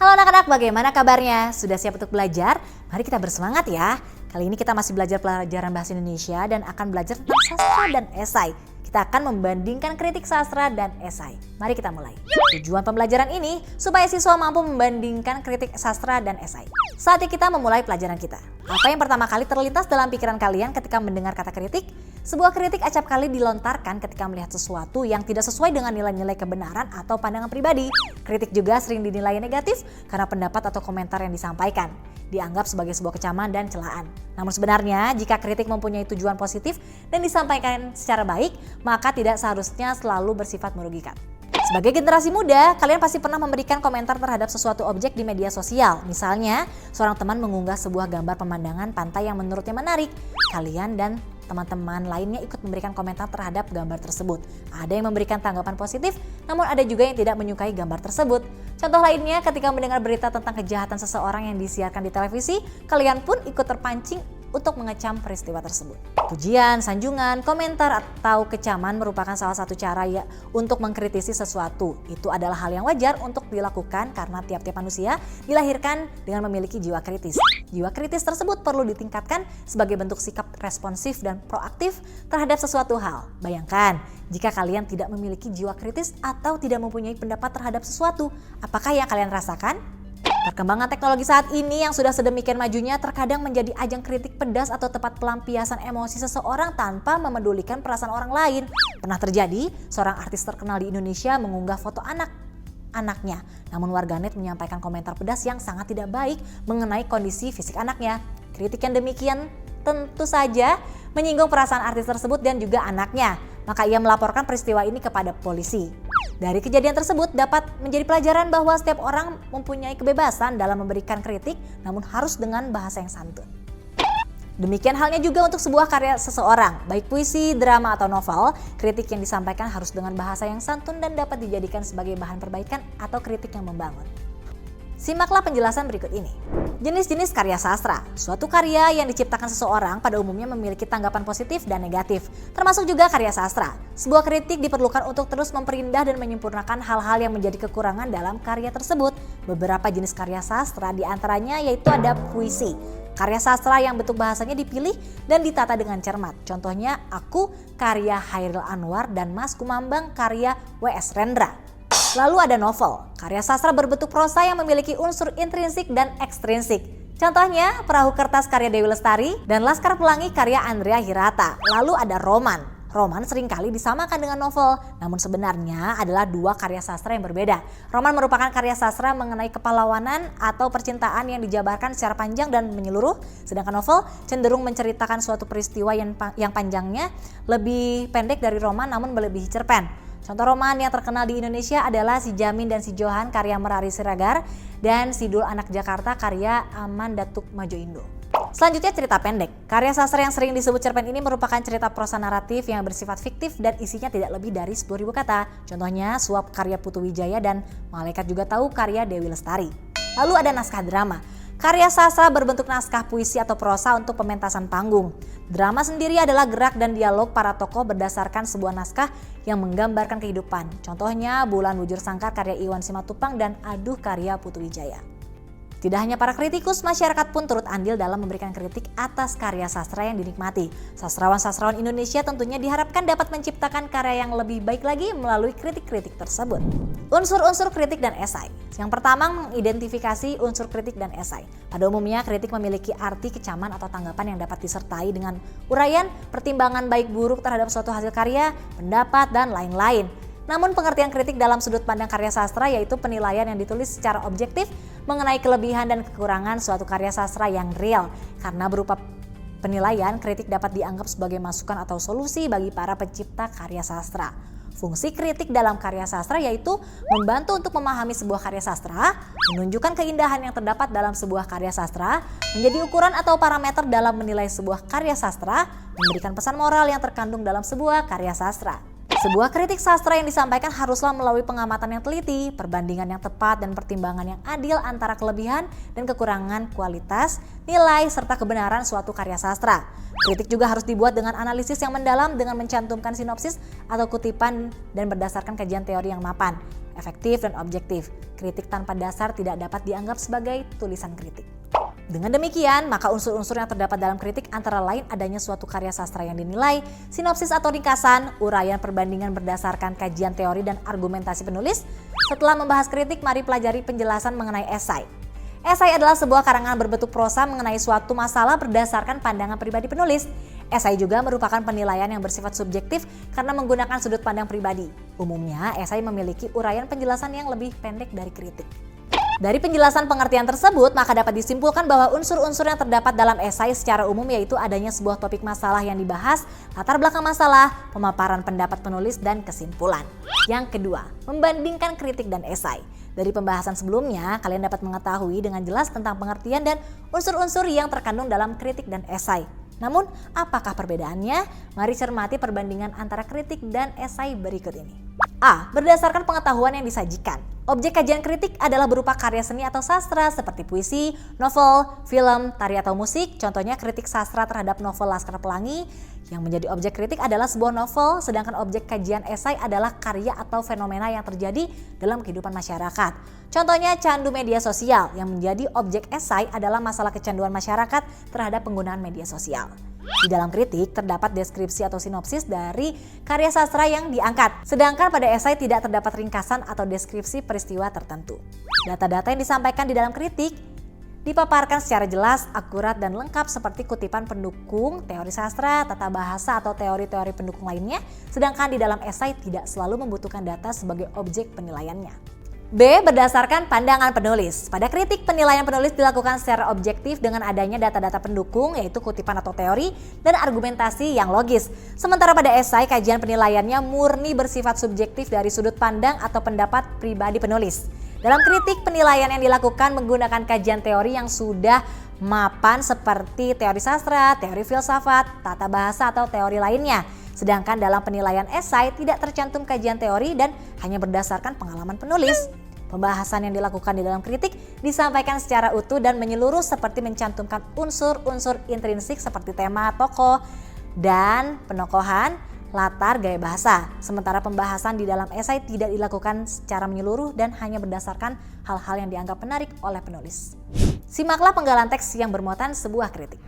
Halo anak-anak, bagaimana kabarnya? Sudah siap untuk belajar? Mari kita bersemangat ya. Kali ini kita masih belajar pelajaran bahasa Indonesia dan akan belajar tentang sastra dan esai. Kita akan membandingkan kritik sastra dan esai. Mari kita mulai. Tujuan pembelajaran ini supaya siswa mampu membandingkan kritik sastra dan esai. Saatnya kita memulai pelajaran kita. Apa yang pertama kali terlintas dalam pikiran kalian ketika mendengar kata kritik? Sebuah kritik acap kali dilontarkan ketika melihat sesuatu yang tidak sesuai dengan nilai-nilai kebenaran atau pandangan pribadi. Kritik juga sering dinilai negatif karena pendapat atau komentar yang disampaikan dianggap sebagai sebuah kecaman dan celaan. Namun sebenarnya jika kritik mempunyai tujuan positif dan disampaikan secara baik, maka tidak seharusnya selalu bersifat merugikan. Sebagai generasi muda, kalian pasti pernah memberikan komentar terhadap sesuatu objek di media sosial. Misalnya, seorang teman mengunggah sebuah gambar pemandangan pantai yang menurutnya menarik. Kalian dan teman-teman lainnya ikut memberikan komentar terhadap gambar tersebut. Ada yang memberikan tanggapan positif, namun ada juga yang tidak menyukai gambar tersebut. Contoh lainnya, ketika mendengar berita tentang kejahatan seseorang yang disiarkan di televisi, kalian pun ikut terpancing untuk mengecam peristiwa tersebut. Pujian, sanjungan, komentar, atau kecaman merupakan salah satu cara untuk mengkritisi sesuatu. Itu adalah hal yang wajar untuk dilakukan karena tiap-tiap manusia dilahirkan dengan memiliki jiwa kritis. Jiwa kritis tersebut perlu ditingkatkan sebagai bentuk sikap responsif dan proaktif terhadap sesuatu hal. Bayangkan, jika kalian tidak memiliki jiwa kritis atau tidak mempunyai pendapat terhadap sesuatu, apakah yang kalian rasakan? Perkembangan teknologi saat ini yang sudah sedemikian majunya terkadang menjadi ajang kritik pedas atau tempat pelampiasan emosi seseorang tanpa memedulikan perasaan orang lain. Pernah terjadi, seorang artis terkenal di Indonesia mengunggah foto anaknya. Namun warganet menyampaikan komentar pedas yang sangat tidak baik mengenai kondisi fisik anaknya. Kritik yang demikian tentu saja menyinggung perasaan artis tersebut dan juga anaknya. Maka ia melaporkan peristiwa ini kepada polisi. Dari kejadian tersebut dapat menjadi pelajaran bahwa setiap orang mempunyai kebebasan dalam memberikan kritik, namun harus dengan bahasa yang santun. Demikian halnya juga untuk sebuah karya seseorang, baik puisi, drama, atau novel, kritik yang disampaikan harus dengan bahasa yang santun dan dapat dijadikan sebagai bahan perbaikan atau kritik yang membangun. Simaklah penjelasan berikut ini. Jenis-jenis karya sastra. Suatu karya yang diciptakan seseorang pada umumnya memiliki tanggapan positif dan negatif, termasuk juga karya sastra. Sebuah kritik diperlukan untuk terus memperindah dan menyempurnakan hal-hal yang menjadi kekurangan dalam karya tersebut. Beberapa jenis karya sastra diantaranya yaitu ada puisi. Karya sastra yang bentuk bahasanya dipilih dan ditata dengan cermat. Contohnya Aku karya Chairil Anwar dan Mas Kumambang karya W.S. Rendra. Lalu ada novel, karya sastra berbentuk prosa yang memiliki unsur intrinsik dan ekstrinsik. Contohnya Perahu Kertas karya Dewi Lestari dan Laskar Pelangi karya Andrea Hirata. Lalu ada roman. Roman seringkali disamakan dengan novel, namun sebenarnya adalah dua karya sastra yang berbeda. Roman merupakan karya sastra mengenai kepahlawanan atau percintaan yang dijabarkan secara panjang dan menyeluruh, sedangkan novel cenderung menceritakan suatu peristiwa yang panjangnya lebih pendek dari roman namun melebihi cerpen. Contoh roman yang terkenal di Indonesia adalah Si Jamin dan Si Johan karya Merari Siregar dan Sidul Anak Jakarta karya Aman Datuk Majo Indo. Selanjutnya cerita pendek. Karya sastra yang sering disebut cerpen ini merupakan cerita prosa naratif yang bersifat fiktif dan isinya tidak lebih dari 10.000 kata. Contohnya Suap karya Putu Wijaya dan Malaikat Juga Tahu karya Dewi Lestari. Lalu ada naskah drama. Karya sastra berbentuk naskah puisi atau prosa untuk pementasan panggung. Drama sendiri adalah gerak dan dialog para tokoh berdasarkan sebuah naskah yang menggambarkan kehidupan. Contohnya Bulan Bujur Sangkar karya Iwan Simatupang dan Aduh karya Putu Wijaya. Tidak hanya para kritikus, masyarakat pun turut andil dalam memberikan kritik atas karya sastra yang dinikmati. Sastrawan-sastrawan Indonesia tentunya diharapkan dapat menciptakan karya yang lebih baik lagi melalui kritik-kritik tersebut. Unsur-unsur kritik dan esai. Yang pertama, mengidentifikasi unsur kritik dan esai. Pada umumnya, kritik memiliki arti kecaman atau tanggapan yang dapat disertai dengan uraian, pertimbangan baik buruk terhadap suatu hasil karya, pendapat, dan lain-lain. Namun pengertian kritik dalam sudut pandang karya sastra yaitu penilaian yang ditulis secara objektif mengenai kelebihan dan kekurangan suatu karya sastra yang real. Karena berupa penilaian, kritik dapat dianggap sebagai masukan atau solusi bagi para pencipta karya sastra. Fungsi kritik dalam karya sastra yaitu membantu untuk memahami sebuah karya sastra, menunjukkan keindahan yang terdapat dalam sebuah karya sastra, menjadi ukuran atau parameter dalam menilai sebuah karya sastra, memberikan pesan moral yang terkandung dalam sebuah karya sastra. Sebuah kritik sastra yang disampaikan haruslah melalui pengamatan yang teliti, perbandingan yang tepat, dan pertimbangan yang adil antara kelebihan dan kekurangan kualitas, nilai, serta kebenaran suatu karya sastra. Kritik juga harus dibuat dengan analisis yang mendalam dengan mencantumkan sinopsis atau kutipan dan berdasarkan kajian teori yang mapan, efektif, dan objektif. Kritik tanpa dasar tidak dapat dianggap sebagai tulisan kritik. Dengan demikian, maka unsur-unsur yang terdapat dalam kritik antara lain adanya suatu karya sastra yang dinilai, sinopsis atau ringkasan, uraian perbandingan berdasarkan kajian teori dan argumentasi penulis. Setelah membahas kritik, mari pelajari penjelasan mengenai esai. Esai adalah sebuah karangan berbentuk prosa mengenai suatu masalah berdasarkan pandangan pribadi penulis. Esai juga merupakan penilaian yang bersifat subjektif karena menggunakan sudut pandang pribadi. Umumnya, esai memiliki uraian penjelasan yang lebih pendek dari kritik. Dari penjelasan pengertian tersebut, maka dapat disimpulkan bahwa unsur-unsur yang terdapat dalam esai secara umum yaitu adanya sebuah topik masalah yang dibahas, latar belakang masalah, pemaparan pendapat penulis, dan kesimpulan. Yang kedua, membandingkan kritik dan esai. Dari pembahasan sebelumnya, kalian dapat mengetahui dengan jelas tentang pengertian dan unsur-unsur yang terkandung dalam kritik dan esai. Namun, apakah perbedaannya? Mari cermati perbandingan antara kritik dan esai berikut ini. A. Berdasarkan pengetahuan yang disajikan. Objek kajian kritik adalah berupa karya seni atau sastra seperti puisi, novel, film, tari atau musik. Contohnya kritik sastra terhadap novel Laskar Pelangi. Yang menjadi objek kritik adalah sebuah novel, sedangkan objek kajian esai adalah karya atau fenomena yang terjadi dalam kehidupan masyarakat. Contohnya candu media sosial, yang menjadi objek esai adalah masalah kecanduan masyarakat terhadap penggunaan media sosial. Di dalam kritik terdapat deskripsi atau sinopsis dari karya sastra yang diangkat, sedangkan pada esai tidak terdapat ringkasan atau deskripsi peristiwa tertentu. Data-data yang disampaikan di dalam kritik dipaparkan secara jelas, akurat, dan lengkap seperti kutipan pendukung, teori sastra, tata bahasa, atau teori-teori pendukung lainnya, sedangkan di dalam esai tidak selalu membutuhkan data sebagai objek penilaiannya. B. Berdasarkan pandangan penulis. Pada kritik, penilaian penulis dilakukan secara objektif dengan adanya data-data pendukung, yaitu kutipan atau teori, dan argumentasi yang logis. Sementara pada esai, kajian penilaiannya murni bersifat subjektif dari sudut pandang atau pendapat pribadi penulis. Dalam kritik, penilaian yang dilakukan menggunakan kajian teori yang sudah mapan seperti teori sastra, teori filsafat, tata bahasa, atau teori lainnya. Sedangkan dalam penilaian esai tidak tercantum kajian teori dan hanya berdasarkan pengalaman penulis. Pembahasan yang dilakukan di dalam kritik disampaikan secara utuh dan menyeluruh seperti mencantumkan unsur-unsur intrinsik seperti tema, tokoh, dan penokohan, latar, gaya bahasa. Sementara pembahasan di dalam esai tidak dilakukan secara menyeluruh dan hanya berdasarkan hal-hal yang dianggap menarik oleh penulis. Simaklah penggalan teks yang bermuatan sebuah kritik.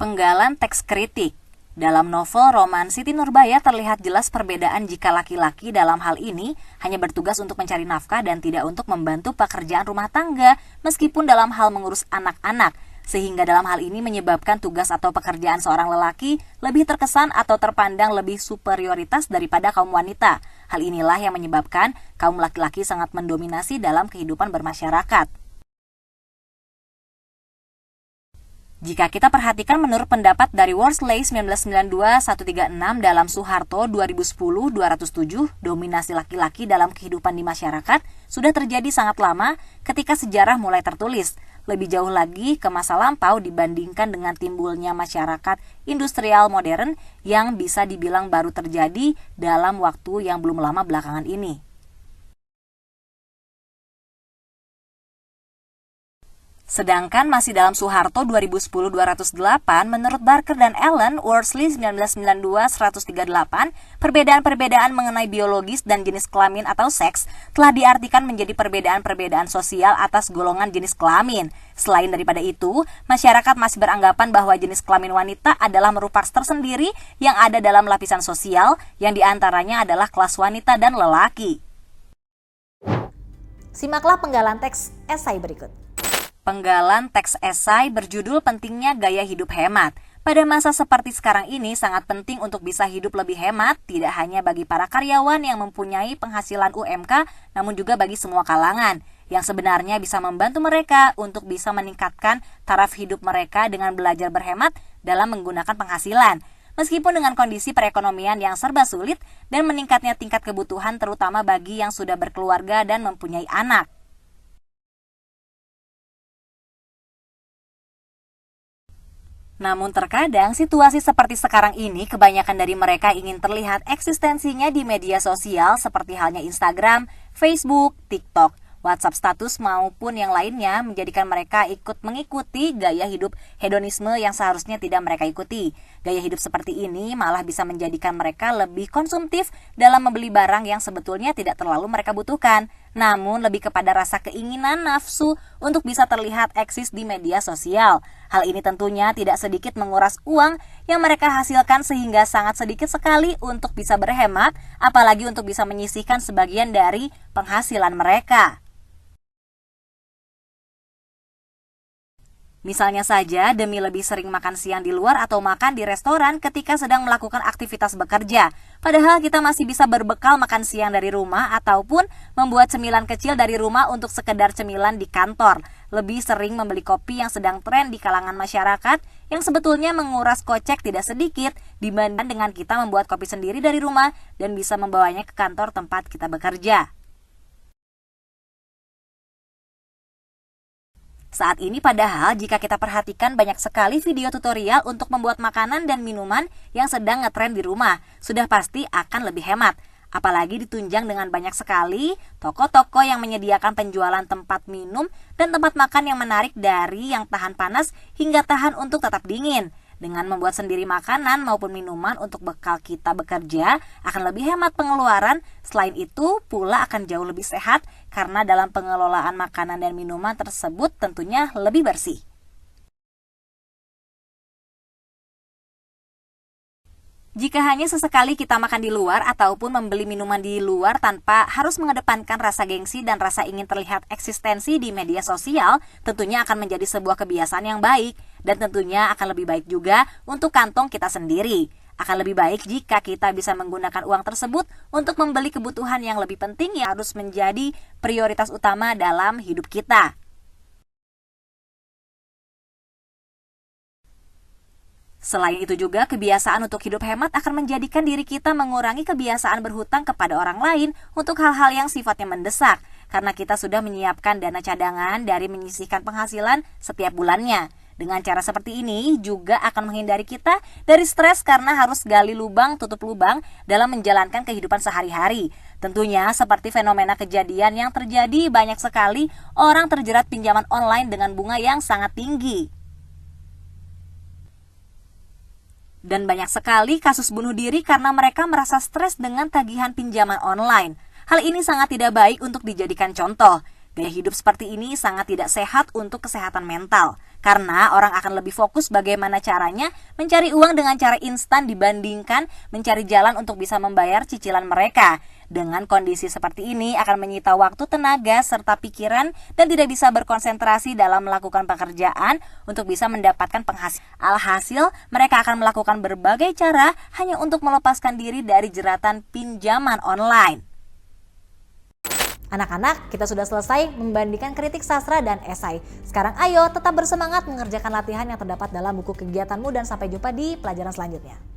Penggalan teks kritik. Dalam novel roman Siti Nurbaya terlihat jelas perbedaan jika laki-laki dalam hal ini hanya bertugas untuk mencari nafkah dan tidak untuk membantu pekerjaan rumah tangga meskipun dalam hal mengurus anak-anak, sehingga dalam hal ini menyebabkan tugas atau pekerjaan seorang lelaki lebih terkesan atau terpandang lebih superioritas daripada kaum wanita. Hal inilah yang menyebabkan kaum laki-laki sangat mendominasi dalam kehidupan bermasyarakat. Jika kita perhatikan menurut pendapat dari Worsley 1992-136 dalam Soeharto 2010-207, dominasi laki-laki dalam kehidupan di masyarakat sudah terjadi sangat lama ketika sejarah mulai tertulis. Lebih jauh lagi ke masa lampau dibandingkan dengan timbulnya masyarakat industrial modern yang bisa dibilang baru terjadi dalam waktu yang belum lama belakangan ini. Sedangkan masih dalam Soeharto 2010-208, menurut Barker dan Allen, Worsley 1992-138, perbedaan-perbedaan mengenai biologis dan jenis kelamin atau seks telah diartikan menjadi perbedaan-perbedaan sosial atas golongan jenis kelamin. Selain daripada itu, masyarakat masih beranggapan bahwa jenis kelamin wanita adalah merupakan tersendiri yang ada dalam lapisan sosial, yang diantaranya adalah kelas wanita dan lelaki. Simaklah penggalan teks esai berikut. Penggalan teks esai berjudul Pentingnya Gaya Hidup Hemat. Pada masa seperti sekarang ini sangat penting untuk bisa hidup lebih hemat, tidak hanya bagi para karyawan yang mempunyai penghasilan UMK, namun juga bagi semua kalangan, yang sebenarnya bisa membantu mereka untuk bisa meningkatkan taraf hidup mereka dengan belajar berhemat dalam menggunakan penghasilan. Meskipun dengan kondisi perekonomian yang serba sulit dan meningkatnya tingkat kebutuhan terutama bagi yang sudah berkeluarga dan mempunyai anak. Namun terkadang situasi seperti sekarang ini kebanyakan dari mereka ingin terlihat eksistensinya di media sosial seperti halnya Instagram, Facebook, TikTok, WhatsApp status maupun yang lainnya menjadikan mereka ikut mengikuti gaya hidup hedonisme yang seharusnya tidak mereka ikuti. Gaya hidup seperti ini malah bisa menjadikan mereka lebih konsumtif dalam membeli barang yang sebetulnya tidak terlalu mereka butuhkan, namun lebih kepada rasa keinginan nafsu untuk bisa terlihat eksis di media sosial. Hal ini tentunya tidak sedikit menguras uang yang mereka hasilkan sehingga sangat sedikit sekali untuk bisa berhemat, apalagi untuk bisa menyisihkan sebagian dari penghasilan mereka. Misalnya saja demi lebih sering makan siang di luar atau makan di restoran ketika sedang melakukan aktivitas bekerja. Padahal kita masih bisa berbekal makan siang dari rumah ataupun membuat cemilan kecil dari rumah untuk sekedar cemilan di kantor. Lebih sering membeli kopi yang sedang tren di kalangan masyarakat yang sebetulnya menguras kocek tidak sedikit dibandingkan dengan kita membuat kopi sendiri dari rumah dan bisa membawanya ke kantor tempat kita bekerja. Saat ini padahal jika kita perhatikan banyak sekali video tutorial untuk membuat makanan dan minuman yang sedang ngetren di rumah, sudah pasti akan lebih hemat. Apalagi ditunjang dengan banyak sekali toko-toko yang menyediakan penjualan tempat minum dan tempat makan yang menarik dari yang tahan panas hingga tahan untuk tetap dingin. Dengan membuat sendiri makanan maupun minuman untuk bekal kita bekerja akan lebih hemat pengeluaran. Selain itu pula akan jauh lebih sehat karena dalam pengelolaan makanan dan minuman tersebut tentunya lebih bersih. Jika hanya sesekali kita makan di luar ataupun membeli minuman di luar tanpa harus mengedepankan rasa gengsi dan rasa ingin terlihat eksistensi di media sosial, tentunya akan menjadi sebuah kebiasaan yang baik dan tentunya akan lebih baik juga untuk kantong kita sendiri. Akan lebih baik jika kita bisa menggunakan uang tersebut untuk membeli kebutuhan yang lebih penting yang harus menjadi prioritas utama dalam hidup kita. Selain itu juga, kebiasaan untuk hidup hemat akan menjadikan diri kita mengurangi kebiasaan berhutang kepada orang lain untuk hal-hal yang sifatnya mendesak, karena kita sudah menyiapkan dana cadangan dari menyisihkan penghasilan setiap bulannya. Dengan cara seperti ini juga akan menghindari kita dari stres karena harus gali lubang tutup lubang dalam menjalankan kehidupan sehari-hari. Tentunya seperti fenomena kejadian yang terjadi, banyak sekali orang terjerat pinjaman online dengan bunga yang sangat tinggi. Dan banyak sekali kasus bunuh diri karena mereka merasa stres dengan tagihan pinjaman online. Hal ini sangat tidak baik untuk dijadikan contoh. Gaya hidup seperti ini sangat tidak sehat untuk kesehatan mental. Karena orang akan lebih fokus bagaimana caranya mencari uang dengan cara instan dibandingkan mencari jalan untuk bisa membayar cicilan mereka. Dengan kondisi seperti ini akan menyita waktu, tenaga, serta pikiran dan tidak bisa berkonsentrasi dalam melakukan pekerjaan untuk bisa mendapatkan penghasilan. Alhasil, mereka akan melakukan berbagai cara hanya untuk melepaskan diri dari jeratan pinjaman online. Anak-anak, kita sudah selesai membandingkan kritik sastra dan esai. Sekarang ayo tetap bersemangat mengerjakan latihan yang terdapat dalam buku kegiatanmu dan sampai jumpa di pelajaran selanjutnya.